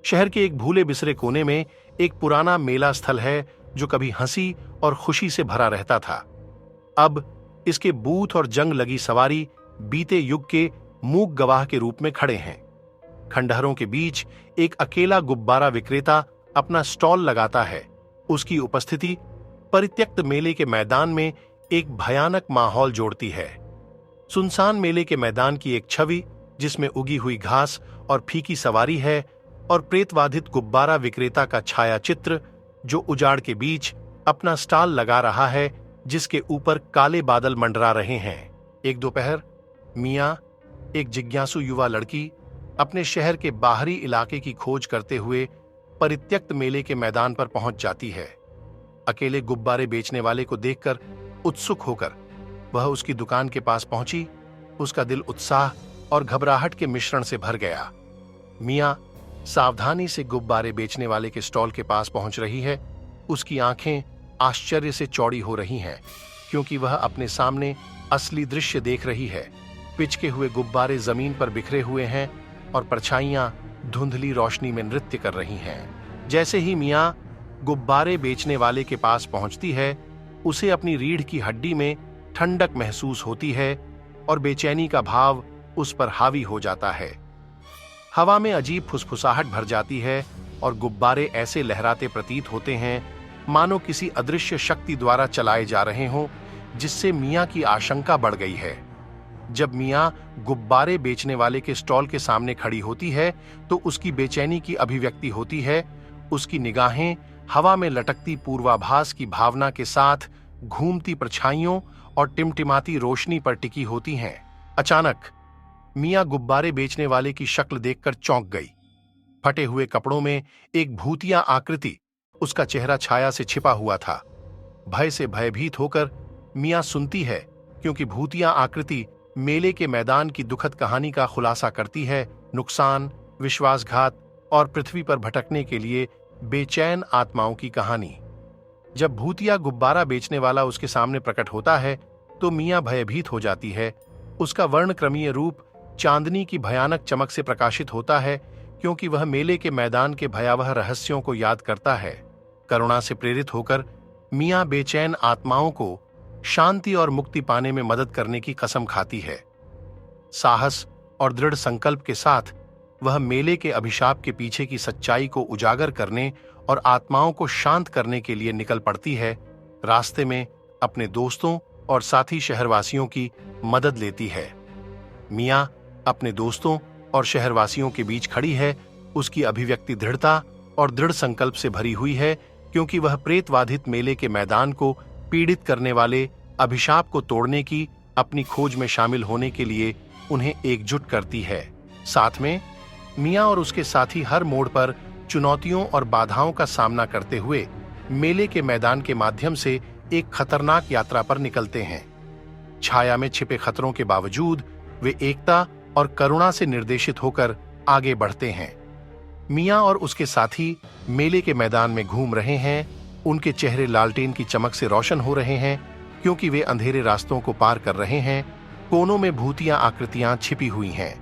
शहर के एक भूले बिसरे कोने में एक पुराना मेला स्थल है जो कभी हंसी और खुशी से भरा रहता था। अब इसके बूथ और जंग लगी सवारी बीते युग के मूक गवाह के रूप में खड़े हैं। खंडहरों के बीच एक अकेला गुब्बारा विक्रेता अपना स्टॉल लगाता है। उसकी उपस्थिति परित्यक्त मेले के मैदान में एक भयानक माहौल जोड़ती है। सुनसान मेले के मैदान की एक छवि जिसमें उगी हुई घास और फीकी सवारी है, और प्रेतवाधित गुब्बारा विक्रेता का छाया चित्र जो उजाड़ के बीच अपना स्टॉल लगा रहा है, जिसके ऊपर काले बादल मंडरा रहे हैं। एक दोपहर मियां, एक जिज्ञासु युवा लड़की, अपने शहर के बाहरी इलाके की खोज करते हुए परित्यक्त मेले के मैदान पर पहुंच जाती है। अकेले गुब्बारे बेचने वाले को देखकर उत्सुक होकर वह उसकी दुकान के पास पहुंची। उसका दिल उत्साह और घबराहट के मिश्रण से भर गया। मियां सावधानी से गुब्बारे बेचने वाले के स्टॉल के पास पहुंच रही है। उसकी आंखें आश्चर्य से चौड़ी हो रही हैं, क्योंकि वह अपने सामने असली दृश्य देख रही है। पिचके हुए गुब्बारे जमीन पर बिखरे हुए हैं और परछाइयां धुंधली रोशनी में नृत्य कर रही हैं। जैसे ही मियां गुब्बारे बेचने वाले के पास पहुंचती है, उसे अपनी रीढ़ की हड्डी में ठंडक महसूस होती है और बेचैनी का भाव उस पर हावी हो जाता है। हवा में अजीब फुसफुसाहट भर जाती है और गुब्बारे ऐसे लहराते प्रतीत होते हैं मानो किसी अदृश्य शक्ति द्वारा चलाए जा रहे हों, जिससे मियां की आशंका बढ़ गई है। जब मियां गुब्बारे बेचने वाले के स्टॉल के सामने खड़ी होती है तो उसकी बेचैनी की अभिव्यक्ति होती है। उसकी निगाहें हवा में लटकती पूर्वाभास की भावना के साथ घूमती परछाइयों और टिमटिमाती रोशनी पर टिकी होती हैं। अचानक मियां गुब्बारे बेचने वाले की शक्ल देखकर चौंक गई। फटे हुए कपड़ों में एक भूतिया आकृति उसका चेहरा छाया से छिपा हुआ था। भय से भयभीत होकर मियां सुनती है, क्योंकि भूतिया आकृति मेले के मैदान की दुखद कहानी का खुलासा करती है। नुकसान, विश्वासघात और पृथ्वी पर भटकने के लिए बेचैन आत्माओं की कहानी। जब भूतिया गुब्बारा बेचने वाला उसके सामने प्रकट होता है तो मियां भयभीत हो जाती है। उसका वर्णक्रमीय रूप चांदनी की भयानक चमक से प्रकाशित होता है, क्योंकि वह मेले के मैदान के भयावह रहस्यों को याद करता है। करुणा से प्रेरित होकर मियां बेचैन आत्माओं को शांति और मुक्ति पाने में मदद करने की कसम खाती है। साहस और दृढ़ संकल्प के साथ वह मेले के अभिशाप के पीछे की सच्चाई को उजागर करने और आत्माओं को शांत करने के लिए निकल पड़ती है। रास्ते में अपने दोस्तों और साथी शहरवासियों की मदद लेती है। मियां अपने दोस्तों और शहरवासियों के बीच खड़ी है। उसकी अभिव्यक्ति दृढ़ता और दृढ़ संकल्प से भरी हुई है, क्योंकि वह प्रेतवाधित मेले के मैदान को पीड़ित करने वाले अभिशाप को तोड़ने की अपनी खोज में शामिल होने के लिए उन्हें एकजुट करती है। साथ में मियां और उसके साथी हर मोड़ पर चुनौतियों और बाधाओं का सामना करते हुए मेले के मैदान के माध्यम से एक खतरनाक यात्रा पर निकलते हैं। छाया में छिपे खतरों के बावजूद वे एकता और करुणा से निर्देशित होकर आगे बढ़ते हैं। मियां और उसके साथी मेले के मैदान में घूम रहे हैं। उनके चेहरे लालटेन की चमक से रोशन हो रहे हैं, क्योंकि वे अंधेरे रास्तों को पार कर रहे हैं। कोनों में भूतिया आकृतियां छिपी हुई हैं।